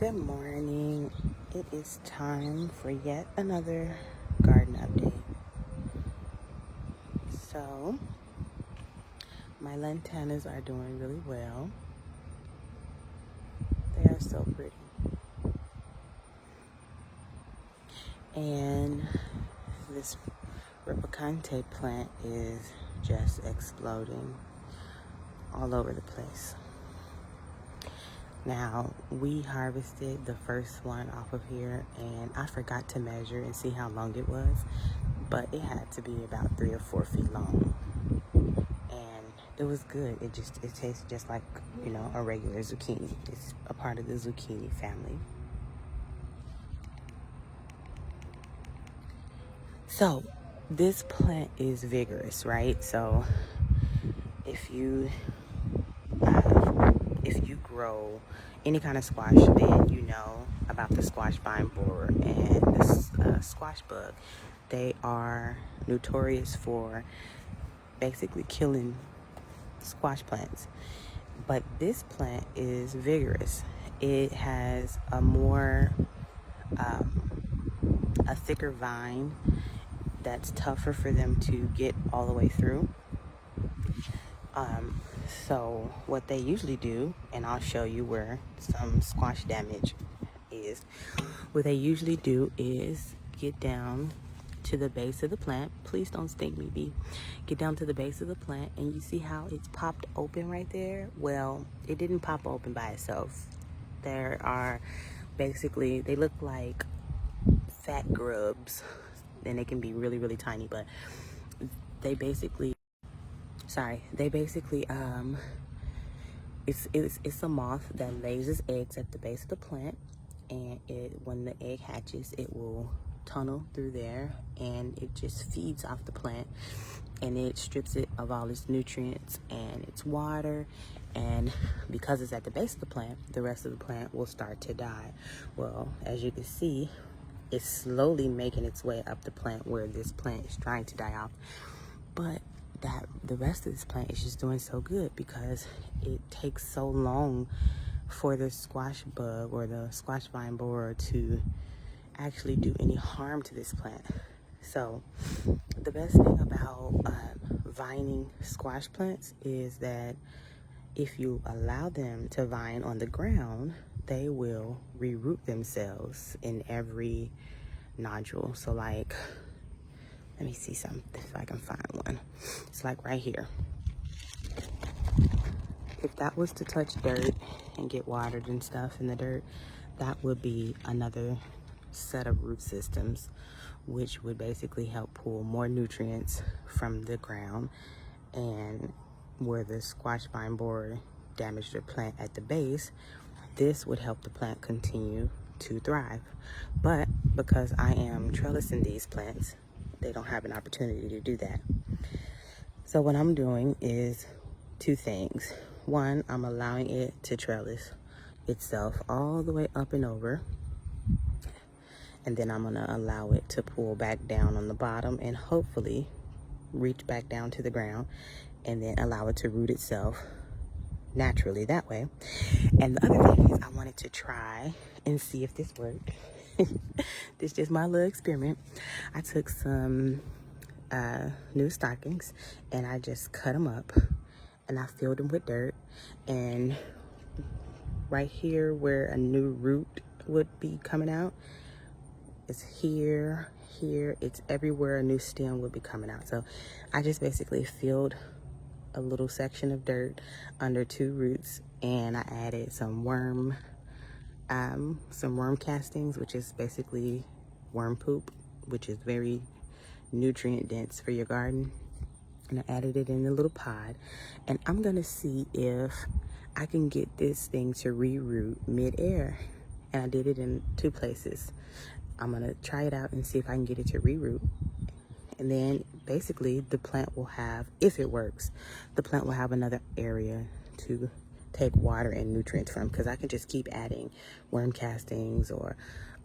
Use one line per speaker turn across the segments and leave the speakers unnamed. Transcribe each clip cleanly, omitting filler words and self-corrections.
Good morning. It is time for yet another garden update. So, my lantanas are doing really well. They are so pretty. And this Ripacante plant is just exploding all over the place. Now, we harvested the first one off of here, and I forgot to measure and see how long it was, but it had to be about 3 or 4 feet long. And it was good. It tastes just like, a regular zucchini. It's a part of the zucchini family. So, this plant is vigorous, right? So, if you grow any kind of squash, then you know about the squash vine borer and the squash bug. They are notorious for basically killing squash plants. But this plant is vigorous. It has a thicker vine that's tougher for them to get all the way through. So what they usually do, and I'll show you where some squash damage is, what they usually do is get down to the base of the plant. Please don't sting me, B. Get down to the base of the plant, and you see how it's popped open right there? Well, it didn't pop open by itself. There are basically, they look like fat grubs, and they can be really, really tiny, but they basically, it's a moth that lays its eggs at the base of the plant, and when the egg hatches, it will tunnel through there, and it just feeds off the plant, and it strips it of all its nutrients and its water. And because it's at the base of the plant, the rest of the plant will start to die. Well, as you can see, it's slowly making its way up the plant where this plant is trying to die off. But the rest of this plant is just doing so good because it takes so long for the squash bug or the squash vine borer to actually do any harm to this plant. So the best thing about vining squash plants is that if you allow them to vine on the ground, they will reroot themselves in every nodule. So like, let me see something if I can find one. It's like right here. If that was to touch dirt and get watered and stuff in the dirt, that would be another set of root systems, which would basically help pull more nutrients from the ground. And where the squash vine borer damaged the plant at the base, this would help the plant continue to thrive. But because I am trellising these plants, they don't have an opportunity to do that. So what I'm doing is 2 things. One, I'm allowing it to trellis itself all the way up and over. And then I'm gonna allow it to pull back down on the bottom and hopefully reach back down to the ground, and then allow it to root itself naturally that way. And the other thing is I wanted to try and see if this worked. This is just my little experiment. I took some new stockings and I just cut them up and I filled them with dirt, and right here where a new root would be coming out, it's here, it's everywhere a new stem would be coming out. So I just basically filled a little section of dirt under 2 roots, and I added some worm castings, which is basically worm poop, which is very nutrient dense for your garden. And I added it in a little pod, and I'm gonna see if I can get this thing to reroot mid-air. And I did it in 2 places. I'm gonna try it out and see if I can get it to reroot. And then basically the plant will have, if it works, the plant will have another area to take water and nutrients from, because I can just keep adding worm castings or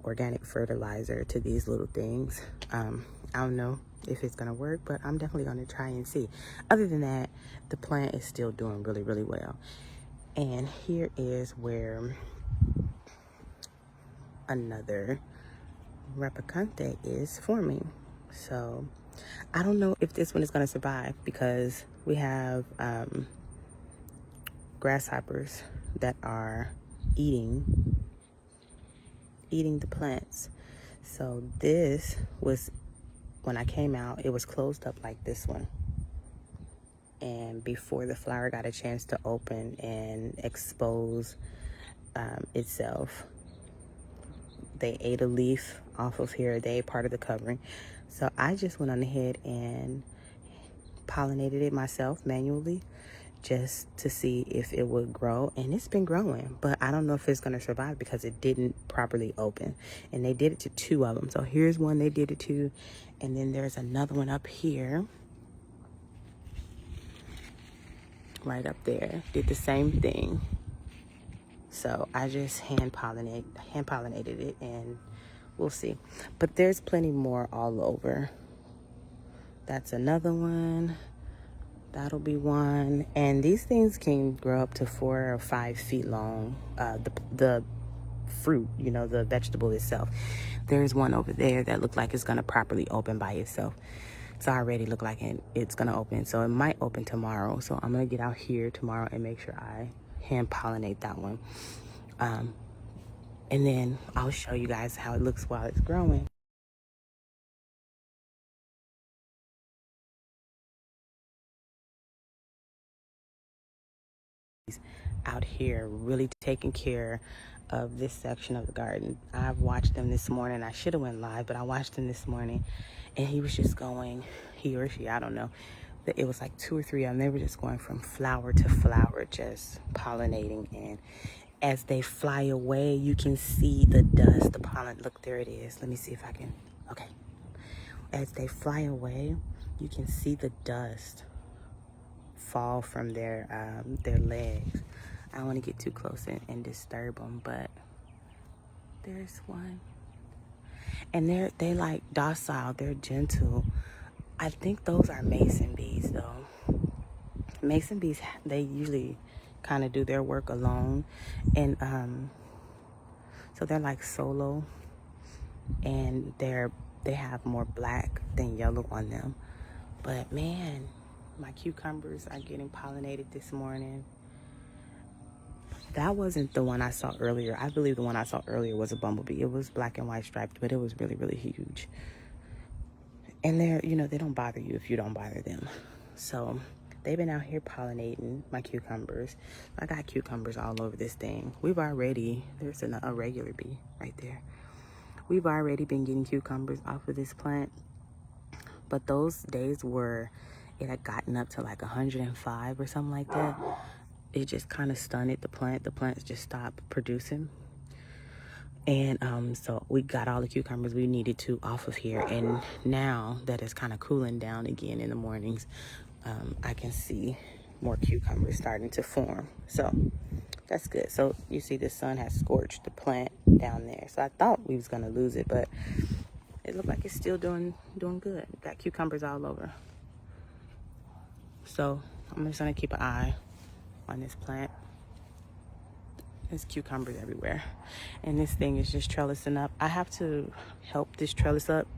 organic fertilizer to these little things. I don't know if it's gonna work, but I'm definitely gonna try and see. Other than that, the plant is still doing really, really well. And here is where another replicante is forming. So I don't know if this one is going to survive because we have grasshoppers that are eating the plants. So this was, when I came out, it was closed up like this one. And before the flower got a chance to open and expose itself, they ate a leaf off of here. They ate part of the covering. So I just went on ahead and pollinated it myself manually just to see if it would grow, and it's been growing, but I don't know if it's going to survive because it didn't properly open. And they did it to 2 of them. So here's one they did it to, and then there's another one up here, right up there, did the same thing. So I just hand pollinated it, and we'll see. But there's plenty more all over. That's another one. That'll be one. And these things can grow up to 4 or 5 feet long. The fruit, you know, the vegetable itself. There's one over there that looked like it's going to properly open by itself. It's already looked like it's going to open. So it might open tomorrow. So I'm going to get out here tomorrow and make sure I hand pollinate that one. And then I'll show you guys how it looks while it's growing. Out here really taking care of this section of the garden. I've watched them this morning. I should have went live, but I watched him this morning, and he was just going, he or she, I don't know. It was like 2 or 3 of them. They were just going from flower to flower, just pollinating. And as they fly away, you can see the dust, the pollen. Look, there it is. Let me see if I can. Okay. As they fly away, you can see the dust fall from their legs. I don't want to get too close and disturb them, but there's one. And they like docile, they're gentle. I think those are mason bees though. Mason bees, they usually kind of do their work alone. And so they're like solo, and they have more black than yellow on them. But man, my cucumbers are getting pollinated this morning. That wasn't the one I saw earlier. I believe the one I saw earlier was a bumblebee. It was black and white striped, but it was really, really huge. And they're, you know, they don't bother you if you don't bother them. So they've been out here pollinating my cucumbers. I got cucumbers all over this thing. There's a regular bee right there. We've already been getting cucumbers off of this plant. But those days where it had gotten up to like 105 or something like that, it just kind of stunned the plant. The plants just stopped producing. And so we got all the cucumbers we needed to off of here. And now that it's kind of cooling down again in the mornings, I can see more cucumbers starting to form. So that's good. So you see the sun has scorched the plant down there. So I thought we was going to lose it, but it looked like it's still doing good. Got cucumbers all over. So I'm just going to keep an eye on this plant. There's cucumbers everywhere, and this thing is just trellising up. I have to help this trellis up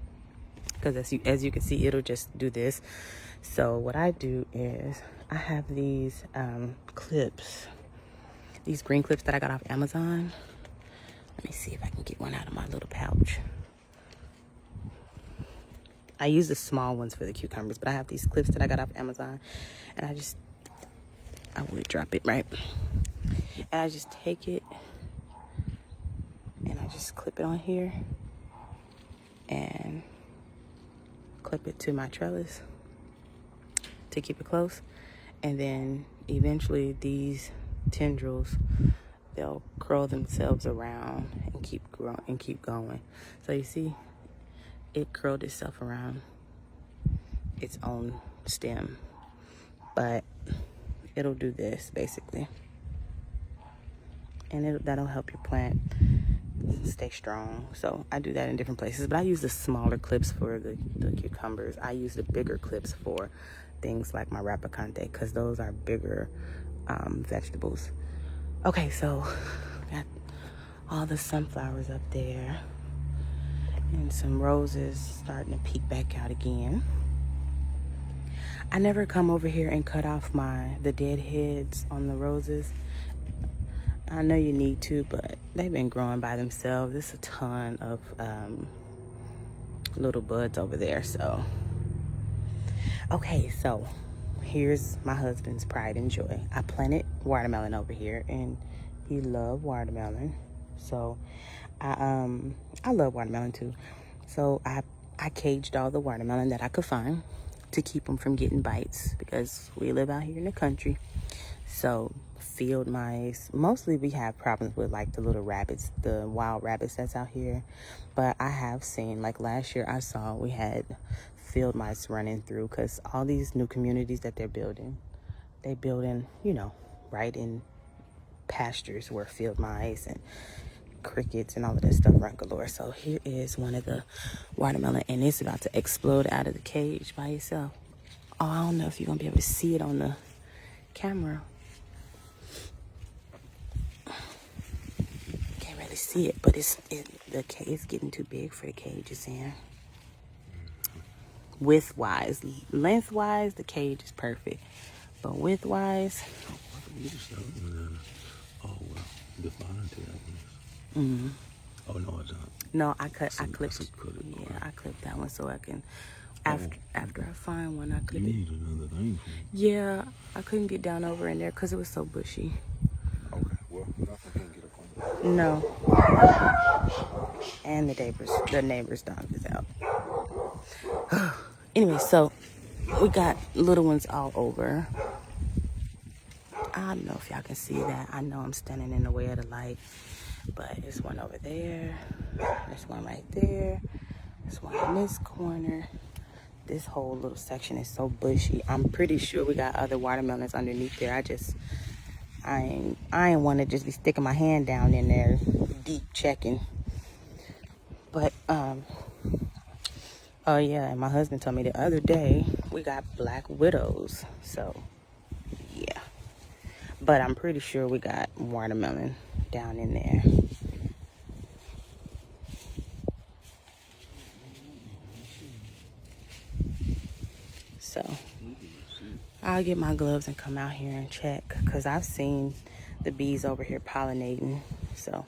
because as you can see, it'll just do this. So what I do is I have these clips, these green clips that I got off Amazon. Let me see if I can get one out of my little pouch. I use the small ones for the cucumbers, but I have these clips that I got off Amazon, and I would drop it, right? And I just take it and I just clip it on here and clip it to my trellis to keep it close. And then eventually these tendrils, they'll curl themselves around and keep going. So you see, it curled itself around its own stem, but it'll do this basically. And that'll help your plant stay strong. So I do that in different places, but I use the smaller clips for the cucumbers. I use the bigger clips for things like my replicante because those are bigger vegetables. Okay, so got all the sunflowers up there. And some roses starting to peek back out again. I never come over here and cut off the dead heads on the roses. I know you need to, but they've been growing by themselves. There's a ton of little buds over there. So, okay, so here's my husband's pride and joy. I planted watermelon over here, and he loved watermelon. So I love watermelon too. So I caged all the watermelon that I could find to keep them from getting bites, because we live out here in the country. So field mice, mostly we have problems with like the little rabbits, the wild rabbits that's out here. But I have seen, like last year I saw we had field mice running through, because all these new communities that they're building, they building, you know, right in pastures where field mice and crickets and all of that stuff run galore. So here is one of the watermelon, and it's about to explode out of the cage by itself. Oh, I don't know if you're gonna be able to see it on the camera. Can't really see it, but the cage is getting too big for the cage it's in. Width-wise, lengthwise, the cage is perfect, but width-wise.
Oh well, the volunteer one.
Mm-hmm.
Oh no, it's not.
No, I clipped.
Yeah,
I clipped that one so I can. After I find one, I clip
you
it.
need another thing.
Yeah, I couldn't get down over in there because it was so bushy.
Okay, well, nothing can get up on that.
No. And the neighbor's dog is out. Anyway, so we got little ones all over. I don't know if y'all can see that. I know I'm standing in the way of the light, but there's one over there. There's one right there. There's one in this corner. This whole little section is so bushy. I'm pretty sure we got other watermelons underneath there. I ain't want to just be sticking my hand down in there deep checking. But oh yeah, and my husband told me the other day we got black widows. So yeah. But I'm pretty sure we got watermelon down in there. So I'll get my gloves and come out here and check, because I've seen the bees over here pollinating. So,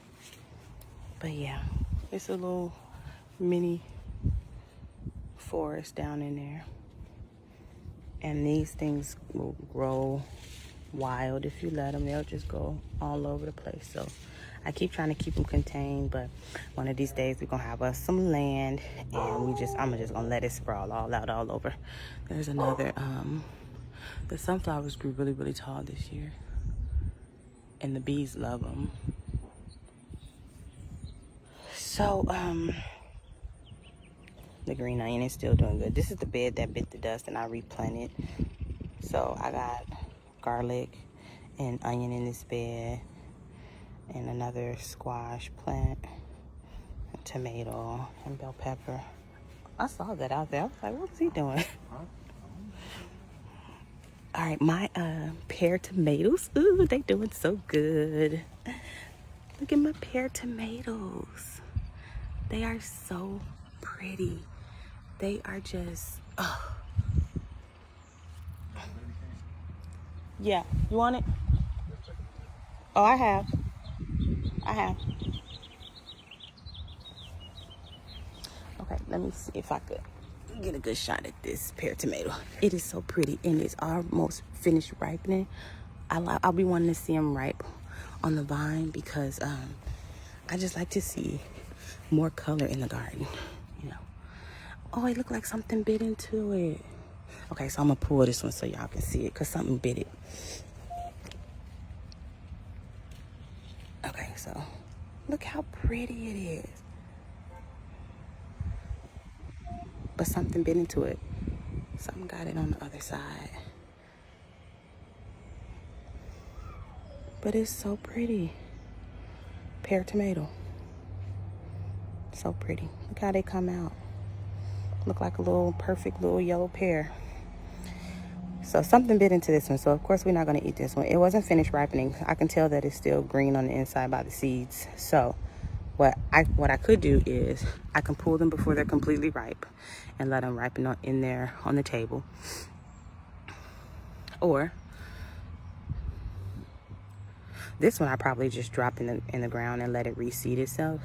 but yeah, it's a little mini forest down in there. And these things will grow wild if you let them. They'll just go all over the place. So I keep trying to keep them contained, but one of these days we're gonna have us some land, and I'm just gonna let it sprawl all out all over. There's another the sunflowers grew really, really tall this year, and the bees love them. So the green onion is still doing good. This is the bed that bit the dust and I replanted. So I got garlic and onion in this bed, and another squash plant, a tomato, and bell pepper. I saw that out there. I was like, what's he doing? All right, my pear tomatoes. Ooh, they doing so good. Look at my pear tomatoes. They are so pretty. They are just, oh. Yeah, you want it? Oh, I have. Okay, let me see if I could get a good shot at this pear tomato. It is so pretty, and it's almost finished ripening. I'll be wanting to see them ripe on the vine, because I just like to see more color in the garden, you know. Oh, it looked like something bit into it. Okay, so I'm gonna pull this one so y'all can see it, because something bit it. Okay, so look how pretty it is. But something bit into it. Something got it on the other side. But it's so pretty. Pear tomato. So pretty. Look how they come out. Look like a little perfect little yellow pear. So something bit into this one. So of course we're not going to eat this one. It wasn't finished ripening. I can tell that it's still green on the inside by the seeds. So what I could do is I can pull them before they're completely ripe and let them ripen in there on the table. Or this one I probably just drop in the ground and let it reseed itself.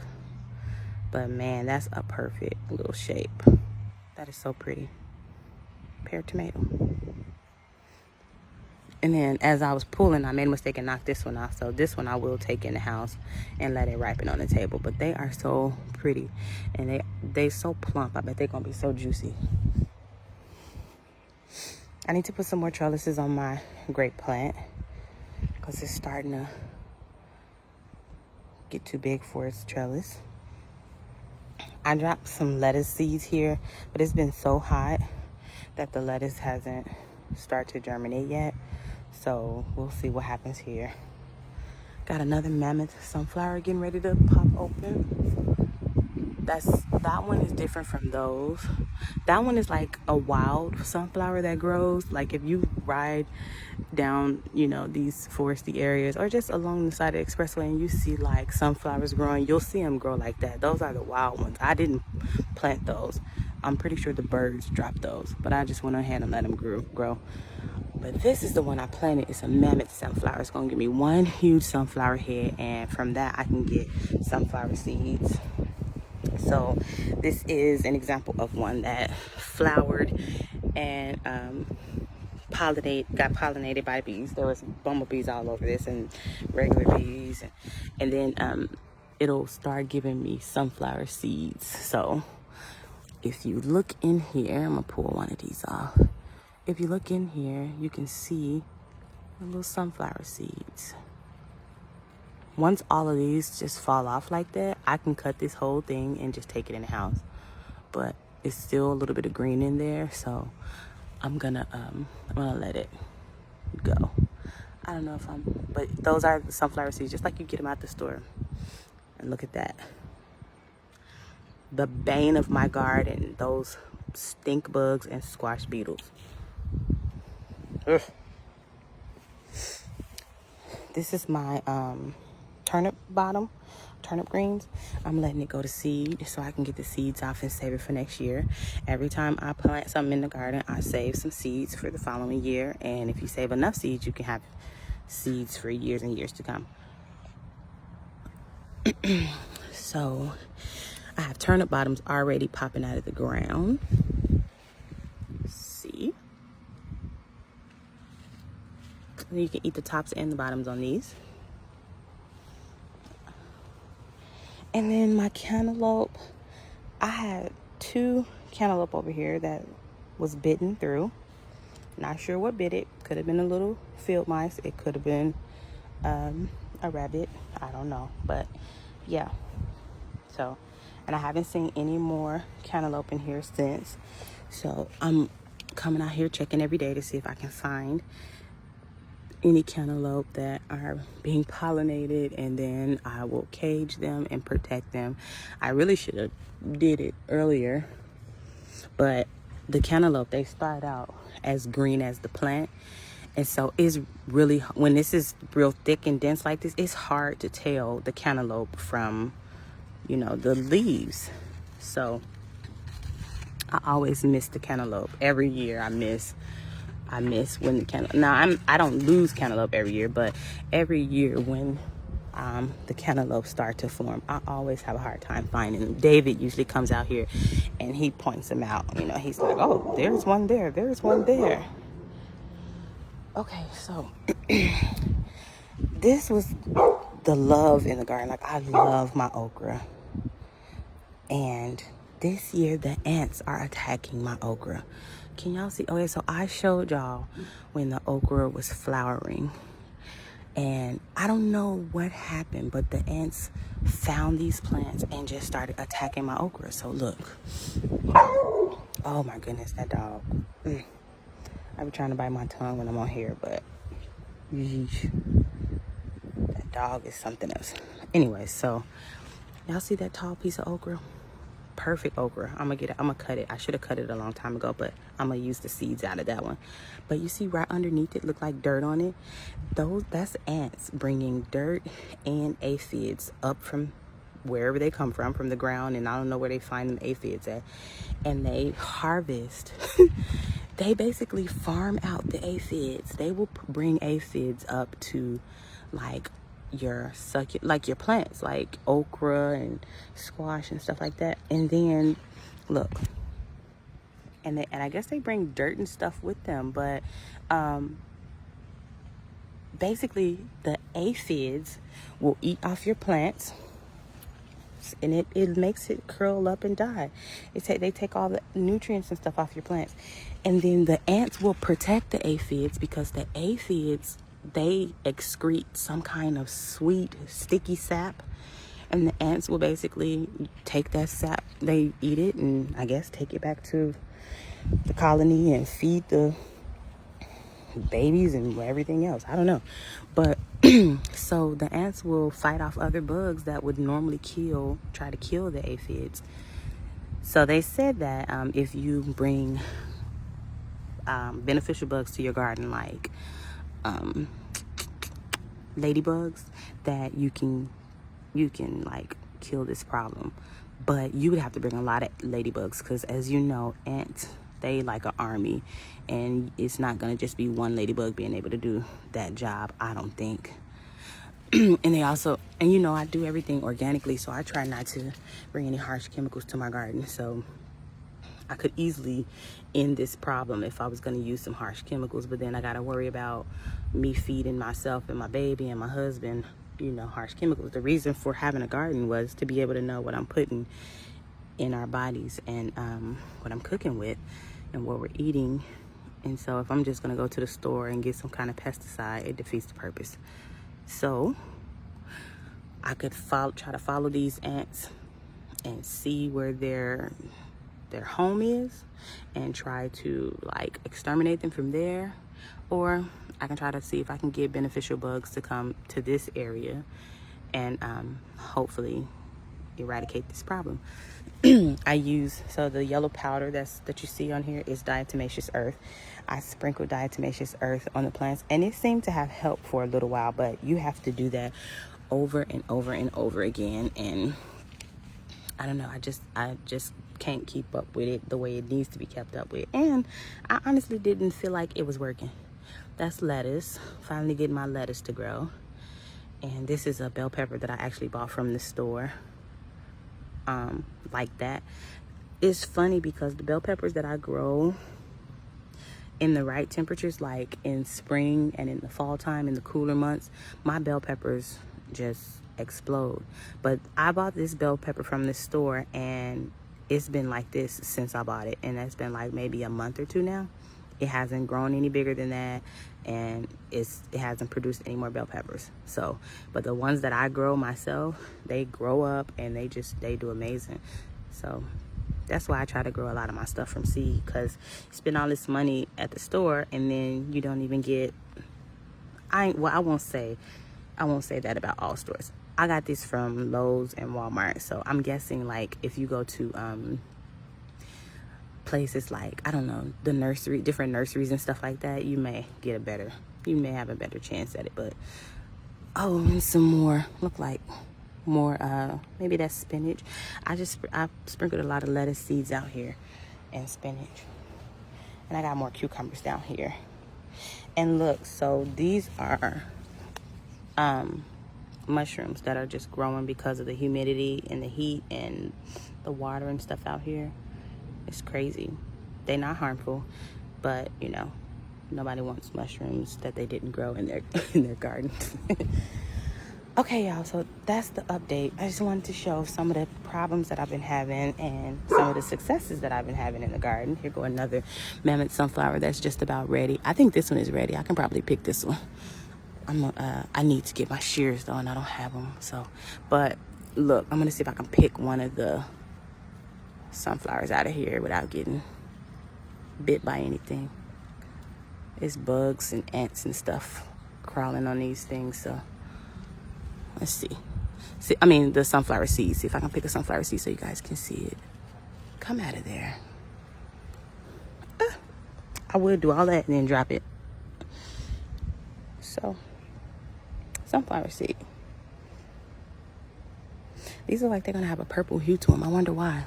But man, that's a perfect little shape. That is so pretty. Pear tomato. And then as I was pulling, I made a mistake and knocked this one off. So this one I will take in the house and let it ripen on the table. But they are so pretty. And they so plump. I bet they're going to be so juicy. I need to put some more trellises on my grape plant, because it's starting to get too big for its trellis. I dropped some lettuce seeds here, but it's been so hot that the lettuce hasn't started to germinate yet. So we'll see what happens here. Got another mammoth sunflower getting ready to pop open. That one is different from those. That one is like a wild sunflower that grows. Like if you ride down, you know, these foresty areas or just along the side of the expressway and you see like sunflowers growing, you'll see them grow like that. Those are the wild ones. I didn't plant those. I'm pretty sure the birds dropped those, but I just went ahead and let them grow. But this is the one I planted. It's a mammoth sunflower. It's gonna give me one huge sunflower head, and from that I can get sunflower seeds. So this is an example of one that flowered and got pollinated by bees. There was bumblebees all over this and regular bees, and then it'll start giving me sunflower seeds. So if you look in here, I'm gonna pull one of these off. If you look in here, you can see the little sunflower seeds. Once all of these just fall off like that, I can cut this whole thing and just take it in the house. But it's still a little bit of green in there, so I'm gonna let it go. I don't know if but those are the sunflower seeds, just like you get them out the store. And look at that. The bane of my garden, those stink bugs and squash beetles. Ugh. This is my turnip greens. I'm letting it go to seed so I can get the seeds off and save it for next year. Every time I plant something in the garden, I save some seeds for the following year. And if you save enough seeds, you can have seeds for years and years to come. So I have turnip bottoms already popping out of the ground. See? And you can eat the tops and the bottoms on these. And then my cantaloupe, I had 2 cantaloupe over here that was bitten through. Not sure what bit it. Could have been a little field mice. It could have been a rabbit. I don't know. But yeah. So, and I haven't seen any more cantaloupe in here since. So I'm coming out here checking every day to see if I can find any cantaloupe that are being pollinated, and then I will cage them and protect them. I really should have did it earlier, but the cantaloupe, they start out as green as the plant, and so it's really, when this is real thick and dense like this, it's hard to tell the cantaloupe from, you know, the leaves. So I always miss the cantaloupe. Every year I miss when the cantaloupe. Now I don't lose cantaloupe every year, but every year when the cantaloupe start to form, I always have a hard time finding them. David usually comes out here and he points them out. You know, he's like, "Oh, there's one there. There's one there." Okay, so this was the love in the garden. Like, I love my okra, and this year the ants are attacking my okra. Can y'all see? Okay, so I showed y'all when the okra was flowering, and I don't know what happened, but the ants found these plants and just started attacking my okra. So look. Oh my goodness, that dog. I be trying to bite my tongue when I'm on here, but yeesh. That dog is something else. Anyway, so y'all see that tall piece of okra? Perfect okra. I'm gonna cut it. I should have cut it a long time ago, but I'm gonna use the seeds out of that one. But you see right underneath it, look like dirt on it. That's ants bringing dirt and aphids up from wherever they come from the ground, and I don't know where they find them aphids at. And they harvest. They basically farm out the aphids. They will bring aphids up to like your like your plants, like okra and squash and stuff like that. And then look, and I guess they bring dirt and stuff with them, but basically the aphids will eat off your plants, and it makes it curl up and die. They take all the nutrients and stuff off your plants. And then the ants will protect the aphids, because the aphids, they excrete some kind of sweet, sticky sap. And the ants will basically take that sap, they eat it, and I guess take it back to the colony and feed the babies and everything else. I don't know. But so the ants will fight off other bugs that would normally try to kill the aphids. So they said that if you bring beneficial bugs to your garden, like ladybugs, that you can like kill this problem. But you would have to bring a lot of ladybugs, because as you know, ants, they like an army, and it's not gonna just be one ladybug being able to do that job, I don't think. And they also, and you know, I do everything organically, so I try not to bring any harsh chemicals to my garden. So I could easily end this problem if I was going to use some harsh chemicals, but then I got to worry about me feeding myself and my baby and my husband, you know, harsh chemicals. The reason for having a garden was to be able to know what I'm putting in our bodies, and what I'm cooking with and what we're eating. And so if I'm just going to go to the store and get some kind of pesticide, it defeats the purpose. So I could try to follow these ants and see where their home is, and try to like exterminate them from there. Or I can try to see if I can get beneficial bugs to come to this area and hopefully eradicate this problem. I use, so the yellow powder that you see on here is diatomaceous earth. I sprinkle diatomaceous earth on the plants, and it seemed to have helped for a little while, but you have to do that over and over and over again. And I don't know, I just can't keep up with it the way it needs to be kept up with. And I honestly didn't feel like it was working. That's lettuce. Finally getting my lettuce to grow. And this is a bell pepper that I actually bought from the store. Like that. It's funny because the bell peppers that I grow in the right temperatures, like in spring and in the fall time, in the cooler months, my bell peppers just explode. But I bought this bell pepper from the store, and it's been like this since I bought it, and that's been like maybe a month or two now. It hasn't grown any bigger than that, and it hasn't produced any more bell peppers. So, but the ones that I grow myself, they grow up and they do amazing. So that's why I try to grow a lot of my stuff from seed, because you spend all this money at the store and then you don't even get, I won't say that about all stores. I got this from Lowe's and Walmart. So I'm guessing like if you go to places like, I don't know, the nursery, different nurseries and stuff like that, you may have a better chance at it. But oh, and some more, look like more maybe that's spinach. I sprinkled a lot of lettuce seeds out here and spinach, and I got more cucumbers down here. And look, so these are mushrooms that are just growing because of the humidity and the heat and the water and stuff out here. It's crazy. They're not harmful, but you know, nobody wants mushrooms that they didn't grow in their gardens. Okay, y'all, so that's the update. I just wanted to show some of the problems that I've been having and some of the successes that I've been having in the garden. Here go another mammoth sunflower that's just about ready. I think this one is ready. I can probably pick this one. I need to get my shears though, and I don't have them. So, but look, I'm gonna see if I can pick one of the sunflowers out of here without getting bit by anything. It's bugs and ants and stuff crawling on these things, so let's see. I mean the sunflower seeds. See if I can pick a sunflower seed so you guys can see it. Come out of there. I would do all that and then drop it. So, sunflower seed. These look like they're gonna have a purple hue to them. I wonder why.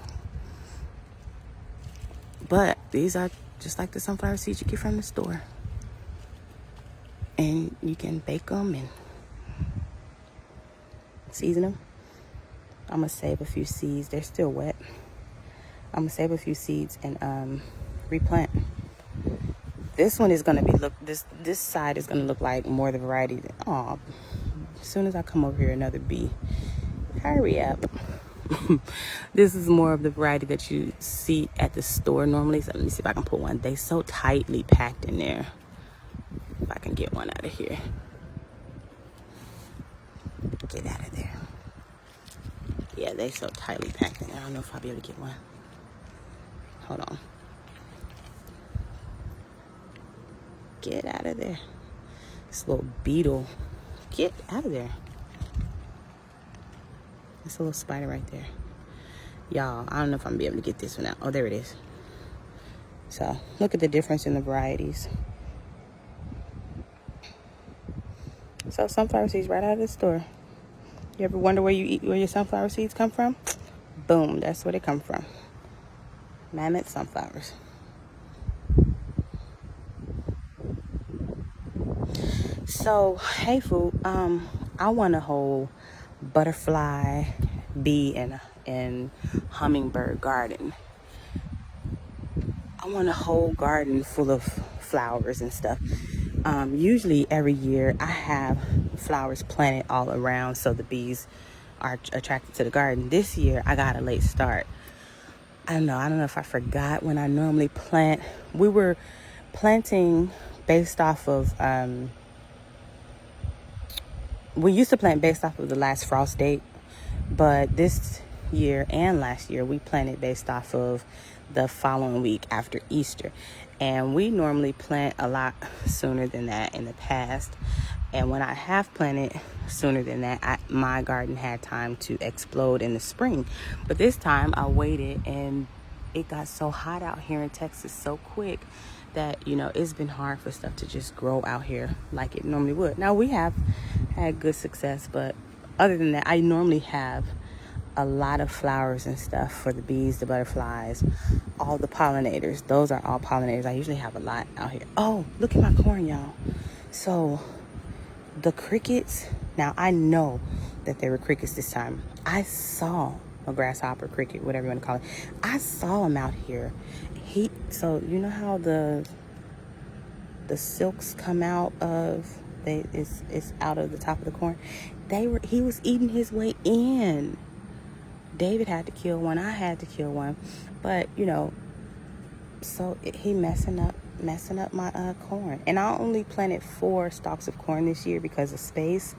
But these are just like the sunflower seeds you get from the store. And you can bake them and season them. I'm gonna save a few seeds. They're still wet. I'm gonna save a few seeds and replant. This one is gonna be this side is gonna look like more the variety. Oh, as soon as I come over here, another bee. Hurry up. This is more of the variety that you see at the store normally. So let me see if I can put one. They so tightly packed in there. If I can get one out of here. Get out of there. Yeah, they so tightly packed in there. I don't know if I'll be able to get one. Hold on. Get out of there. This little beetle. Get out of there. It's a little spider right there. Y'all, I don't know if I'm gonna be able to get this one out. Oh, there it is. So, look at the difference in the varieties. So, sunflower seeds right out of the store. You ever wonder where your sunflower seeds come from? Boom, that's where they come from. Mammoth sunflowers. So, hey food, I want a whole butterfly, bee, and hummingbird garden. I want a whole garden full of flowers and stuff. Usually every year I have flowers planted all around so the bees are attracted to the garden. This year I got a late start. I don't know if I forgot when I normally plant. We were planting based off of, we used to plant based off of the last frost date, but this year and last year we planted based off of the following week after Easter. And we normally plant a lot sooner than that in the past. And when I have planted sooner than that, my garden had time to explode in the spring. But this time I waited, and it got so hot out here in Texas so quick that, it's been hard for stuff to just grow out here like it normally would. Now, we have had good success, but other than that, I normally have a lot of flowers and stuff for the bees, the butterflies, all the pollinators. Those are all pollinators. I usually have a lot out here. Oh, look at my corn, y'all. So the crickets, now I know that there were crickets this time. I saw a grasshopper, cricket, whatever you want to call it. I saw him out here. So you know how the silks come out of, it's out of the top of the corn. He was eating his way in. David had to kill one. I had to kill one. But, so he messing up my corn. And I only planted 4 stalks of corn this year because of space.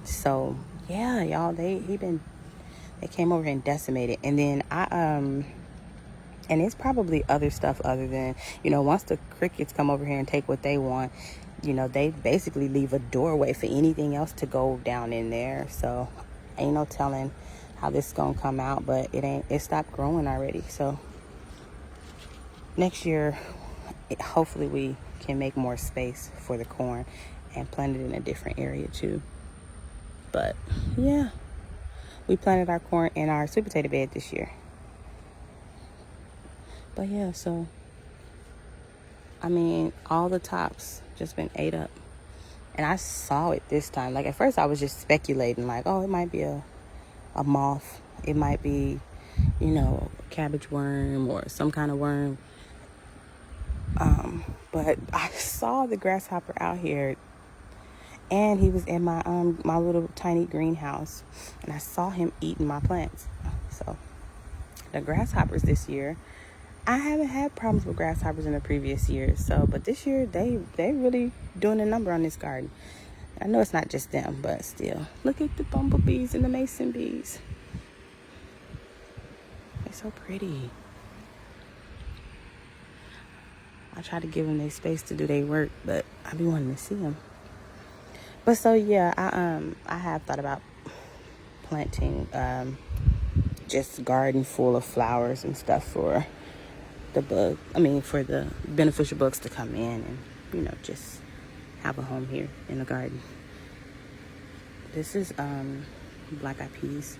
So, yeah, y'all, they came over and decimated. And then and it's probably other stuff other than, once the crickets come over here and take what they want, they basically leave a doorway for anything else to go down in there. So ain't no telling how this is gonna come out, but it stopped growing already. So next year, hopefully we can make more space for the corn and plant it in a different area too. But yeah, we planted our corn in our sweet potato bed this year. But yeah, so all the tops just been ate up. And I saw it this time. Like, at first I was just speculating, like, oh, it might be a moth. It might be, a cabbage worm or some kind of worm. But I saw the grasshopper out here, and he was in my my little tiny greenhouse, and I saw him eating my plants. So the grasshoppers this year, I haven't had problems with grasshoppers in the previous years. So, but this year they really doing a number on this garden. I know it's not just them, but still, look at the bumblebees and the mason bees. They're so pretty. I try to give them their space to do their work, but I be wanting to see them. But so yeah, I have thought about planting just garden full of flowers and stuff for for the beneficial bugs to come in and, just have a home here in the garden. This is black eyed peas.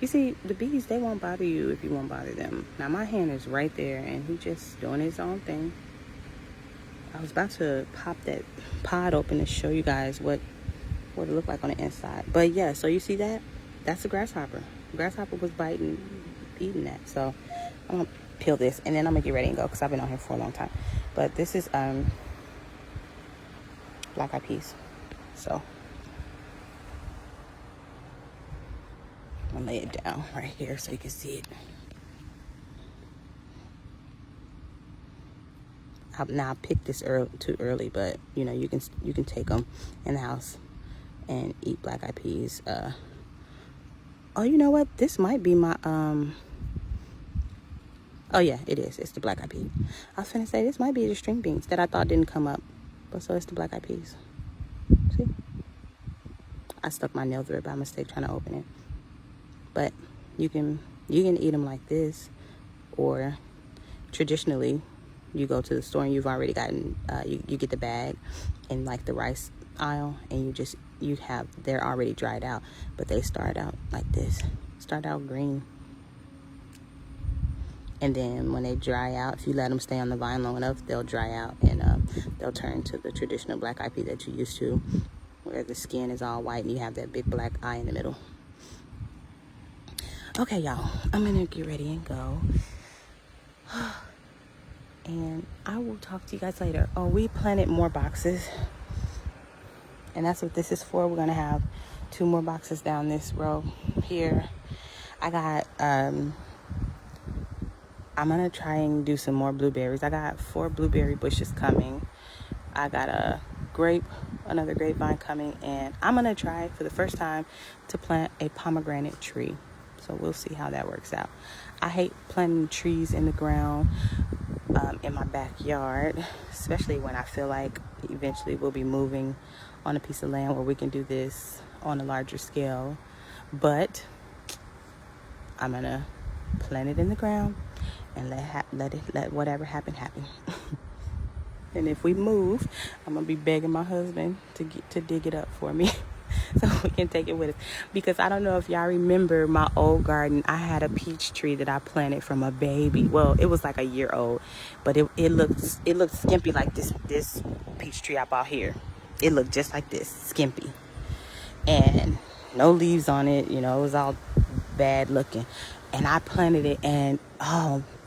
You see, the bees, they won't bother you if you won't bother them. Now, my hand is right there, and he just doing his own thing. I was about to pop that pod open to show you guys what it looked like on the inside. But yeah, so you see that? That's a grasshopper. Grasshopper was eating that. So I'm gonna peel this, and then I'm gonna get ready and go because I've been on here for a long time. But this is black eyed peas. So I'm gonna lay it down right here so you can see it. Now I picked this too early, but you know, you can take them in the house and eat black eyed peas. Oh, you know what? This might be my oh yeah, it is. It's the black eyed pea. I was finna say this might be the string beans that I thought didn't come up, but so it's the black eyed peas. See? I stuck my nail through it by mistake trying to open it. But you can eat them like this, or traditionally you go to the store and you've already gotten you get the bag in like the rice aisle, and they're already dried out, but they start out like this, start out green, and then when they dry out, if you let them stay on the vine long enough, they'll dry out, and they'll turn to the traditional black eyed pea that you used to, where the skin is all white and you have that big black eye in the middle. Okay, y'all, I'm gonna get ready and go. And I will talk to you guys later. Oh, we planted more boxes. And that's what this is for. We're gonna have 2 more boxes down this row here. I got, I'm gonna try and do some more blueberries. I got 4 blueberry bushes coming. I got another grapevine coming. And I'm gonna try for the first time to plant a pomegranate tree. So we'll see how that works out. I hate planting trees in the ground in my backyard, especially when I feel like eventually we'll be moving on a piece of land where we can do this on a larger scale. But I'm gonna plant it in the ground and let whatever happen. And if we move, I'm gonna be begging my husband to dig it up for me. So we can take it with us. Because I don't know if y'all remember my old garden. I had a peach tree that I planted from a baby. Well, it was like a year old, but it looked skimpy like this peach tree I bought here. It looked just like this, skimpy, and no leaves on it. You know, it was all bad looking. And I planted it, and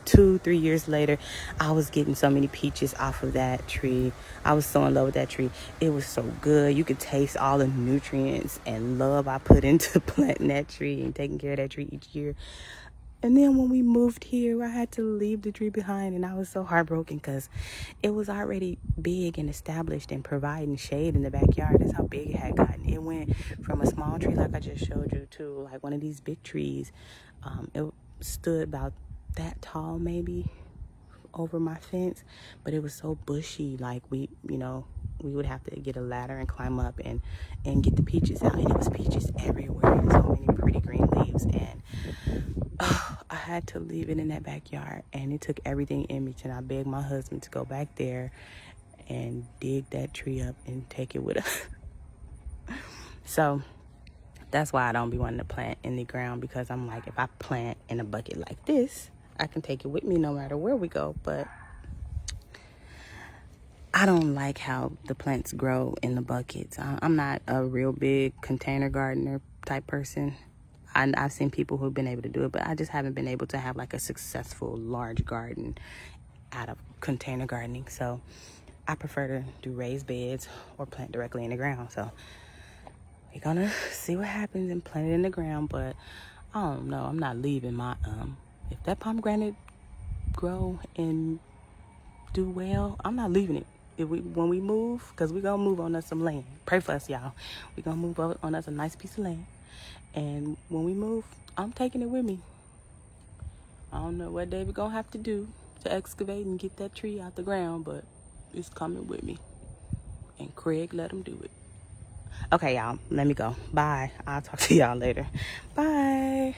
2-3 years later, I was getting so many peaches off of that tree. I was so in love with that tree. It was so good. You could taste all the nutrients and love I put into planting that tree and taking care of that tree each year. And then when we moved here, I had to leave the tree behind, and I was so heartbroken because it was already big and established and providing shade in the backyard. That's how big it had gotten. It went from a small tree like I just showed you to like one of these big trees. It stood about that tall maybe over my fence, but it was so bushy, like we would have to get a ladder and climb up and get the peaches out, and it was peaches everywhere and so many pretty green leaves. And I had to leave it in that backyard, and it took everything in me, and I begged my husband to go back there and dig that tree up and take it with us. So that's why I don't be wanting to plant in the ground, because I'm like, if I plant in a bucket like this, I can take it with me no matter where we go. But I don't like how the plants grow in the buckets. I'm not a real big container gardener type person. I've seen people who've been able to do it, but I just haven't been able to have like a successful large garden out of container gardening. So I prefer to do raised beds or plant directly in the ground. So we're gonna see what happens and plant it in the ground. But I don't know, I'm not leaving my if that pomegranate grow and do well, I'm not leaving it. When we move, because we're gonna move on us some land. Pray for us, y'all. We're gonna move on us a nice piece of land, and when we move, I'm taking it with me. I don't know what David gonna have to do to excavate and get that tree out the ground, but it's coming with me. And Craig let him do it. Okay, y'all, let me go. Bye. I'll talk to y'all later. Bye.